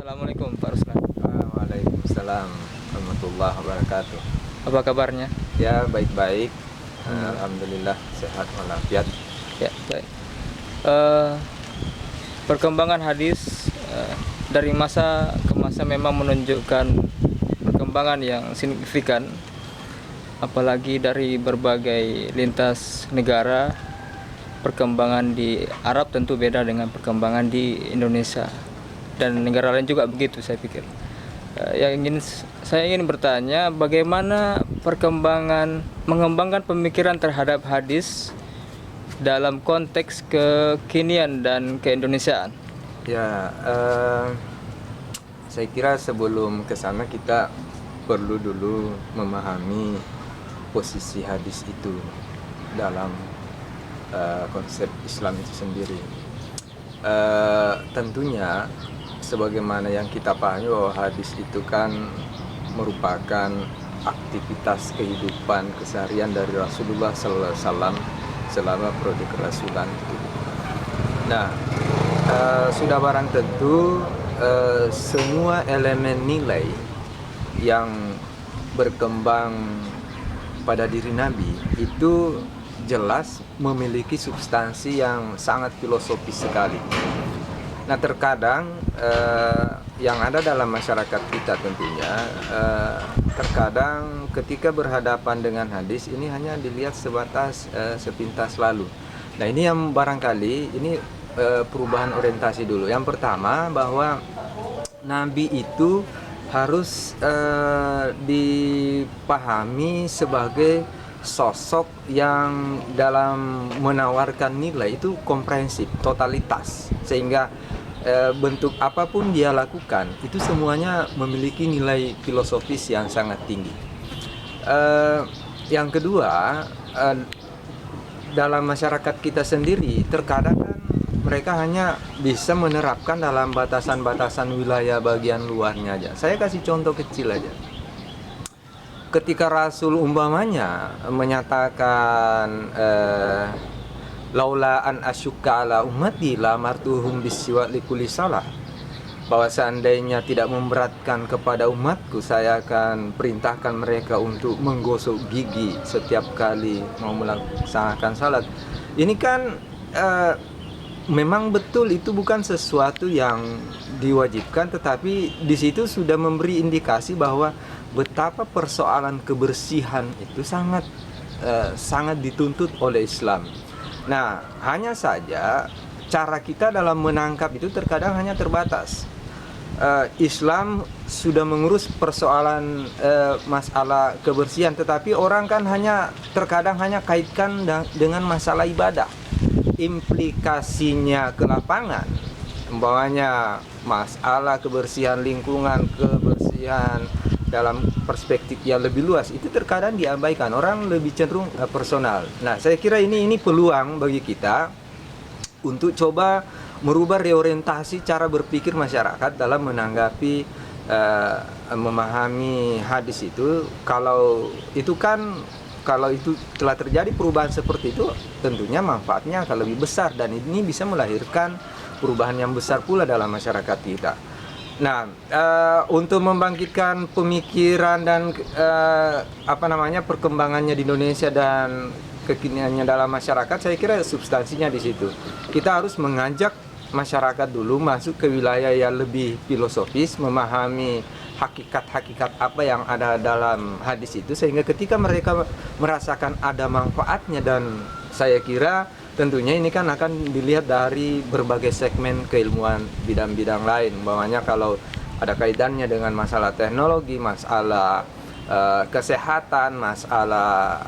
Assalamualaikum Pak Ruslan. Waalaikumsalam warahmatullahi wabarakatuh. Apa kabarnya? Ya, baik-baik. Alhamdulillah sehat walafiat. Ya, baik. Perkembangan hadis dari masa ke masa memang menunjukkan perkembangan yang signifikan, apalagi dari berbagai lintas negara. Perkembangan di Arab tentu beda dengan perkembangan di Indonesia dan negara lain juga begitu, saya pikir. Saya ingin bertanya, bagaimana mengembangkan pemikiran terhadap hadis dalam konteks kekinian dan keindonesiaan? Ya, saya kira sebelum ke sana kita perlu dulu memahami posisi hadis itu dalam konsep Islam itu sendiri. Tentunya sebagaimana yang kita pahami bahwa hadis itu kan merupakan aktivitas kehidupan keseharian dari Rasulullah SAW selama periode kerasulan itu. Nah, sudah barang tentu semua elemen nilai yang berkembang pada diri Nabi itu jelas memiliki substansi yang sangat filosofis sekali. Nah, terkadang yang ada dalam masyarakat kita tentunya terkadang ketika berhadapan dengan hadis ini hanya dilihat sebatas sepintas lalu. Nah, ini yang barangkali ini perubahan orientasi dulu. Yang pertama, bahwa Nabi itu harus dipahami sebagai sosok yang dalam menawarkan nilai itu komprehensif, totalitas, sehingga bentuk apapun dia lakukan itu semuanya memiliki nilai filosofis yang sangat tinggi. Yang kedua, dalam masyarakat kita sendiri terkadang kan mereka hanya bisa menerapkan dalam batasan-batasan wilayah bagian luarnya aja. Saya kasih contoh kecil aja. Ketika Rasul umpamanya menyatakan laula an asyukka ala ummati la martuhum bisiwak likulli salah, bahwa seandainya tidak memberatkan kepada umatku, saya akan perintahkan mereka untuk menggosok gigi setiap kali mau melaksanakan salat. Ini kan memang betul itu bukan sesuatu yang diwajibkan, tetapi di situ sudah memberi indikasi bahwa betapa persoalan kebersihan itu sangat dituntut oleh Islam. Nah, hanya saja cara kita dalam menangkap itu terkadang hanya terbatas. Islam sudah mengurus persoalan masalah kebersihan, tetapi orang kan terkadang hanya kaitkan dengan masalah ibadah. Implikasinya ke lapangan, umpamanya masalah kebersihan lingkungan, kebersihan dalam perspektif yang lebih luas, itu terkadang diabaikan. Orang lebih cenderung personal. Nah, saya kira ini peluang bagi kita untuk coba merubah reorientasi cara berpikir masyarakat dalam menanggapi memahami hadis itu. Kalau itu telah terjadi perubahan seperti itu, tentunya manfaatnya akan lebih besar, dan ini bisa melahirkan perubahan yang besar pula dalam masyarakat kita. Nah, untuk membangkitkan pemikiran dan perkembangannya di Indonesia dan kekiniannya dalam masyarakat, saya kira substansinya di situ. Kita harus mengajak masyarakat dulu masuk ke wilayah yang lebih filosofis, memahami hakikat-hakikat apa yang ada dalam hadis itu, sehingga ketika mereka merasakan ada manfaatnya, dan saya kira tentunya ini kan akan dilihat dari berbagai segmen keilmuan bidang-bidang lain. Umpamanya kalau ada kaitannya dengan masalah teknologi, masalah kesehatan, masalah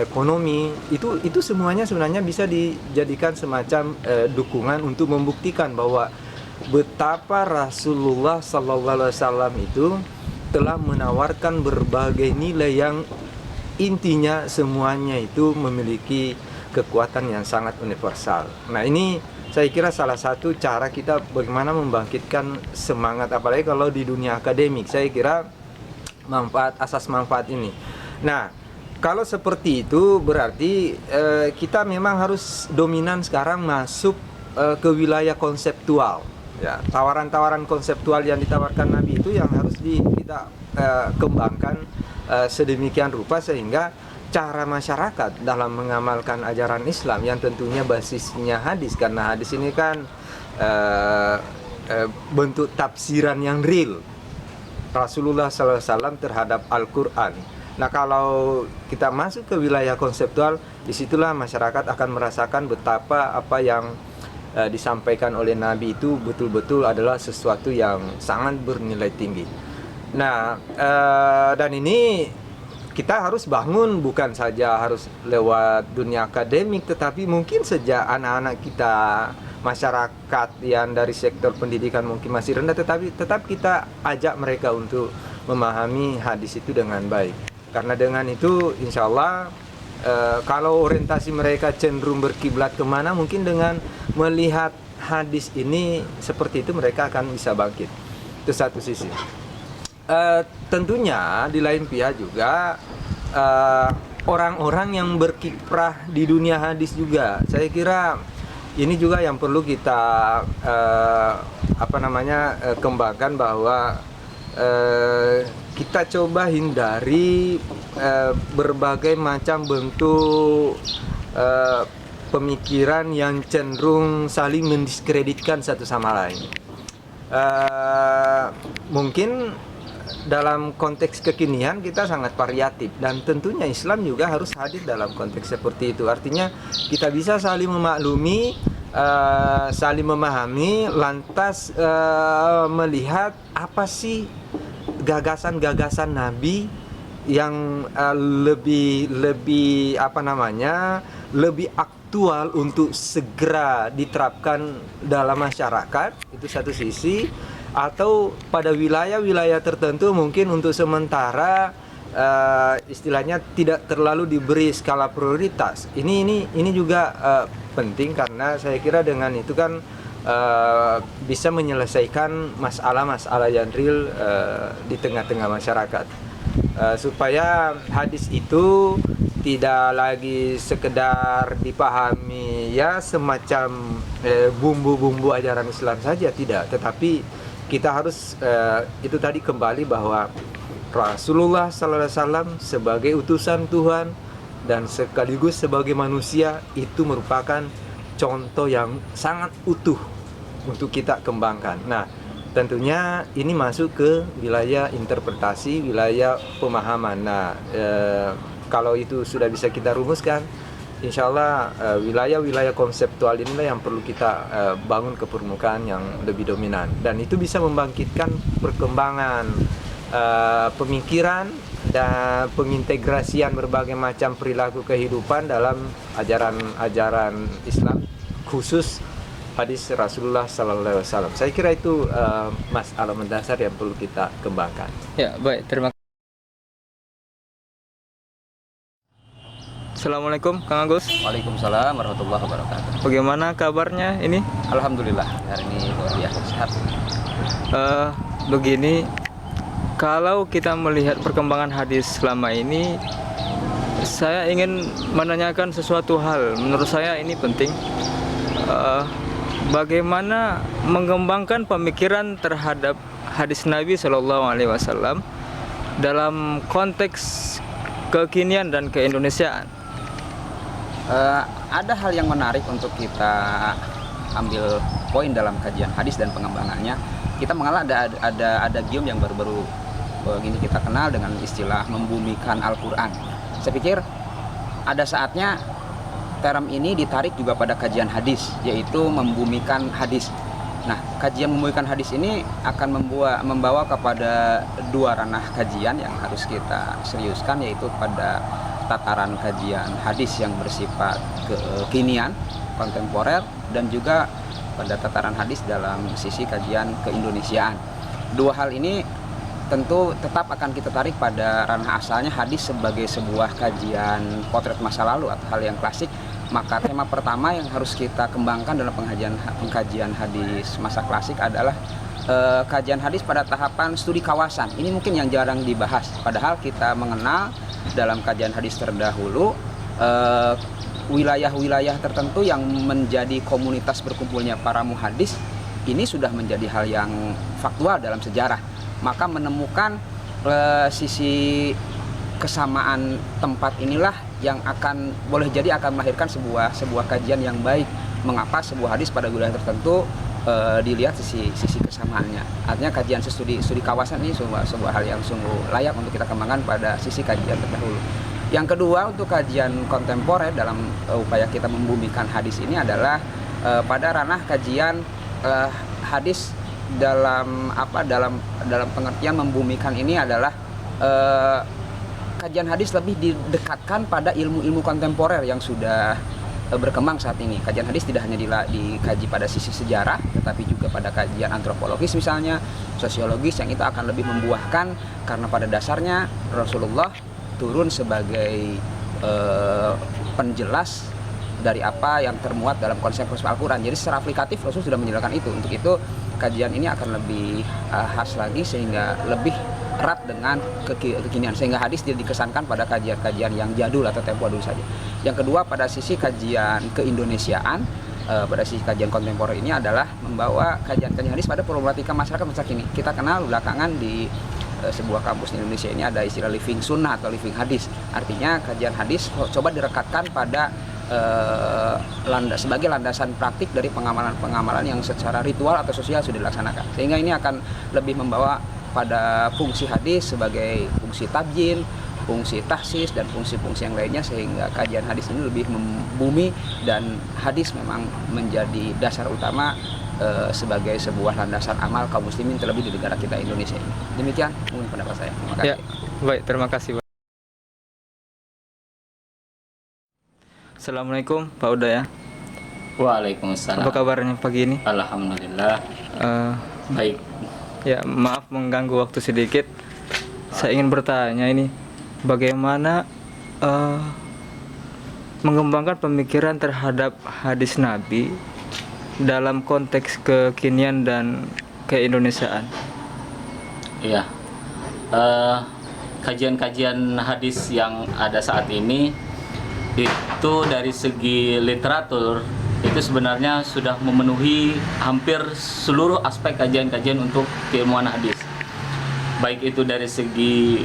ekonomi, itu semuanya sebenarnya bisa dijadikan semacam dukungan untuk membuktikan bahwa betapa Rasulullah SAW itu telah menawarkan berbagai nilai yang intinya semuanya itu memiliki kekuatan yang sangat universal. Nah, ini saya kira salah satu cara kita bagaimana membangkitkan semangat, apalagi kalau di dunia akademik. Saya kira asas manfaat ini. Nah, kalau seperti itu berarti kita memang harus dominan sekarang masuk ke wilayah konseptual. Ya, tawaran-tawaran konseptual yang ditawarkan Nabi itu yang harus kita kembangkan sedemikian rupa sehingga cara masyarakat dalam mengamalkan ajaran Islam yang tentunya basisnya hadis, karena hadis ini kan bentuk tafsiran yang real Rasulullah SAW terhadap Al-Quran. Nah, kalau kita masuk ke wilayah konseptual, disitulah masyarakat akan merasakan betapa apa yang disampaikan oleh Nabi itu betul-betul adalah sesuatu yang sangat bernilai tinggi. Nah, dan ini kita harus bangun bukan saja harus lewat dunia akademik, tetapi mungkin sejak anak-anak kita, masyarakat yang dari sektor pendidikan mungkin masih rendah, tetapi tetap kita ajak mereka untuk memahami hadis itu dengan baik. Karena dengan itu insya Allah kalau orientasi mereka cenderung berkiblat kemana, mungkin dengan melihat hadis ini seperti itu mereka akan bisa bangkit. Itu satu sisi. Tentunya di lain pihak juga orang-orang yang berkiprah di dunia hadis juga, saya kira ini juga yang perlu kita kembangkan, bahwa kita coba hindari berbagai macam bentuk pemikiran yang cenderung saling mendiskreditkan satu sama lain. Mungkin dalam konteks kekinian kita sangat variatif, dan tentunya Islam juga harus hadir dalam konteks seperti itu. Artinya kita bisa saling memaklumi, saling memahami, lantas melihat apa sih gagasan-gagasan Nabi yang lebih aktual untuk segera diterapkan dalam masyarakat. Itu satu sisi. Atau pada wilayah-wilayah tertentu mungkin untuk sementara istilahnya tidak terlalu diberi skala prioritas. Ini juga penting, karena saya kira dengan itu kan bisa menyelesaikan masalah-masalah yang real di tengah-tengah masyarakat, supaya hadis itu tidak lagi sekedar dipahami ya semacam bumbu-bumbu ajaran Islam saja, tidak, tetapi kita harus itu tadi kembali bahwa Rasulullah SAW sebagai utusan Tuhan dan sekaligus sebagai manusia itu merupakan contoh yang sangat utuh untuk kita kembangkan. Nah, tentunya ini masuk ke wilayah interpretasi, wilayah pemahaman. Nah, kalau itu sudah bisa kita rumuskan, insya Allah wilayah-wilayah konseptual inilah yang perlu kita bangun ke permukaan yang lebih dominan, dan itu bisa membangkitkan perkembangan pemikiran dan pengintegrasian berbagai macam perilaku kehidupan dalam ajaran-ajaran Islam, khusus hadis Rasulullah SAW. Saya kira itu masalah mendasar yang perlu kita kembangkan. Ya, baik, terima kasih. Assalamualaikum Kang Agus. Waalaikumsalam warahmatullahi wabarakatuh. Bagaimana kabarnya ini? Alhamdulillah, hari ini luar biasa sehat. Begini, kalau kita melihat perkembangan hadis selama ini, saya ingin menanyakan sesuatu hal. Menurut saya ini penting. Bagaimana mengembangkan pemikiran terhadap hadis Nabi Shallallahu Alaihi Wasallam dalam konteks kekinian dan keindonesiaan? Ada hal yang menarik untuk kita ambil poin dalam kajian hadis dan pengembangannya. Kita mengenal ada gium yang baru-baru ini kita kenal dengan istilah membumikan Al-Quran. Saya pikir ada saatnya term ini ditarik juga pada kajian hadis, yaitu membumikan hadis. Nah, kajian membumikan hadis ini akan membawa kepada dua ranah kajian yang harus kita seriuskan, yaitu pada tataran kajian hadis yang bersifat kekinian, kontemporer, dan juga pada tataran hadis dalam sisi kajian keindonesiaan. Dua hal ini tentu tetap akan kita tarik pada ranah asalnya hadis sebagai sebuah kajian potret masa lalu atau hal yang klasik. Maka tema pertama yang harus kita kembangkan dalam pengkajian hadis masa klasik adalah kajian hadis pada tahapan studi kawasan. Ini mungkin yang jarang dibahas, padahal kita mengenal dalam kajian hadis terdahulu wilayah-wilayah tertentu yang menjadi komunitas berkumpulnya para muhadis ini sudah menjadi hal yang faktual dalam sejarah. Maka menemukan sisi kesamaan tempat inilah yang akan boleh jadi akan melahirkan sebuah kajian yang baik. Mengapa sebuah hadis pada wilayah tertentu dilihat sisi kesamaannya. Artinya kajian studi kawasan ini sebuah hal yang sungguh layak untuk kita kembangkan pada sisi kajian terdahulu. Yang kedua, untuk kajian kontemporer dalam upaya kita membumikan hadis ini adalah pada ranah kajian hadis dalam pengertian membumikan ini adalah kajian hadis lebih didekatkan pada ilmu-ilmu kontemporer yang sudah berkembang saat ini. Kajian hadis tidak hanya dikaji pada sisi sejarah, tetapi juga pada kajian antropologis misalnya, sosiologis, yang itu akan lebih membuahkan karena pada dasarnya Rasulullah turun sebagai penjelas dari apa yang termuat dalam konsep-konsep Al-Quran. Jadi secara aplikatif Rasul sudah menjelaskan itu. Untuk itu kajian ini akan lebih khas lagi sehingga lebih erat dengan kekinian, sehingga hadis tidak dikesankan pada kajian-kajian yang jadul atau tempo dulu saja. Yang kedua, pada sisi kajian keindonesiaan, pada sisi kajian kontemporer ini adalah membawa kajian-kajian hadis pada problematika masyarakat masa kini. Kita kenal belakangan di sebuah kampus di Indonesia ini ada istilah living sunnah atau living hadis. Artinya kajian hadis coba direkatkan pada sebagai landasan praktik dari pengamalan-pengamalan yang secara ritual atau sosial sudah dilaksanakan. Sehingga ini akan lebih membawa pada fungsi hadis sebagai fungsi tabyin, fungsi tahsis, dan fungsi-fungsi yang lainnya, sehingga kajian hadis ini lebih membumi, dan hadis memang menjadi dasar utama sebagai sebuah landasan amal kaum muslimin, terlebih di negara kita Indonesia ini. Demikian mungkin pendapat saya. Terima kasih. Ya, baik, terima kasih, Pak. Assalamualaikum, Pak Uda ya. Waalaikumsalam. Apa kabarnya pagi ini? Alhamdulillah. Baik. Ya, maaf mengganggu waktu sedikit. Saya ingin bertanya ini, bagaimana mengembangkan pemikiran terhadap hadis Nabi dalam konteks kekinian dan keindonesiaan? Iya. Kajian-kajian hadis yang ada saat ini itu dari segi literatur itu sebenarnya sudah memenuhi hampir seluruh aspek kajian-kajian untuk keilmuan hadis. Baik itu dari segi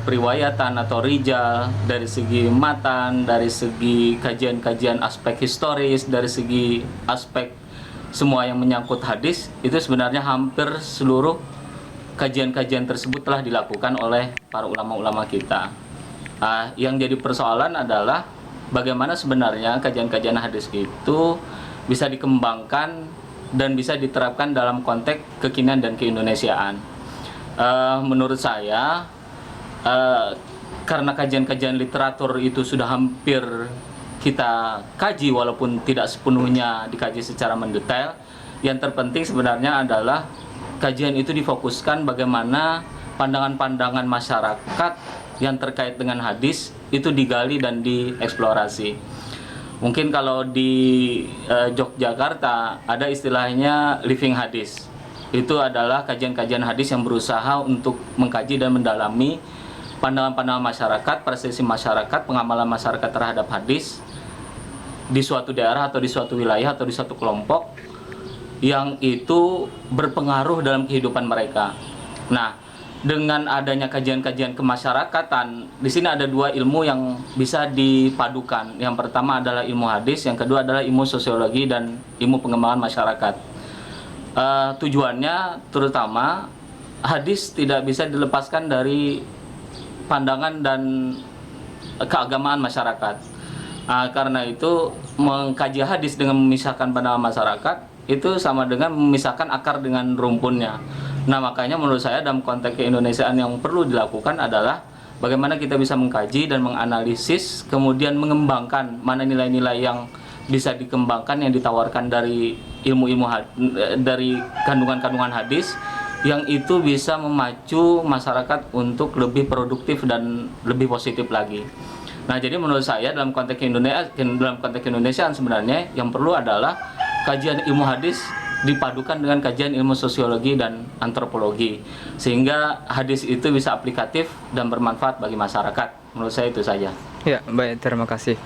periwayatan atau rijal, dari segi matan, dari segi kajian-kajian aspek historis, dari segi aspek semua yang menyangkut hadis, itu sebenarnya hampir seluruh kajian-kajian tersebut telah dilakukan oleh para ulama-ulama kita. Yang jadi persoalan adalah bagaimana sebenarnya kajian-kajian hadis itu bisa dikembangkan dan bisa diterapkan dalam konteks kekinian dan keindonesiaan. Menurut saya, karena kajian-kajian literatur itu sudah hampir kita kaji walaupun tidak sepenuhnya dikaji secara mendetail, yang terpenting sebenarnya adalah kajian itu difokuskan bagaimana pandangan-pandangan masyarakat yang terkait dengan hadis itu digali dan dieksplorasi. Mungkin kalau di Yogyakarta ada istilahnya living hadis. Itu adalah kajian-kajian hadis yang berusaha untuk mengkaji dan mendalami pandangan-pandangan masyarakat, persepsi masyarakat, pengamalan masyarakat terhadap hadis di suatu daerah atau di suatu wilayah atau di suatu kelompok yang itu berpengaruh dalam kehidupan mereka. Nah, dengan adanya kajian-kajian kemasyarakatan, di sini ada dua ilmu yang bisa dipadukan. Yang pertama adalah ilmu hadis, yang kedua adalah ilmu sosiologi dan ilmu pengembangan masyarakat. Tujuannya terutama hadis tidak bisa dilepaskan dari pandangan dan keagamaan masyarakat. Karena itu mengkaji hadis dengan memisahkan pandangan masyarakat itu sama dengan memisahkan akar dengan rumpunnya. Nah, makanya menurut saya dalam konteks keindonesiaan yang perlu dilakukan adalah bagaimana kita bisa mengkaji dan menganalisis, kemudian mengembangkan mana nilai-nilai yang bisa dikembangkan yang ditawarkan dari ilmu-ilmu dari kandungan-kandungan hadis yang itu bisa memacu masyarakat untuk lebih produktif dan lebih positif lagi. Nah, jadi menurut saya dalam konteks Indonesiaan sebenarnya yang perlu adalah kajian ilmu hadis dipadukan dengan kajian ilmu sosiologi dan antropologi, sehingga hadis itu bisa aplikatif dan bermanfaat bagi masyarakat. Menurut saya itu saja. Ya, baik, terima kasih.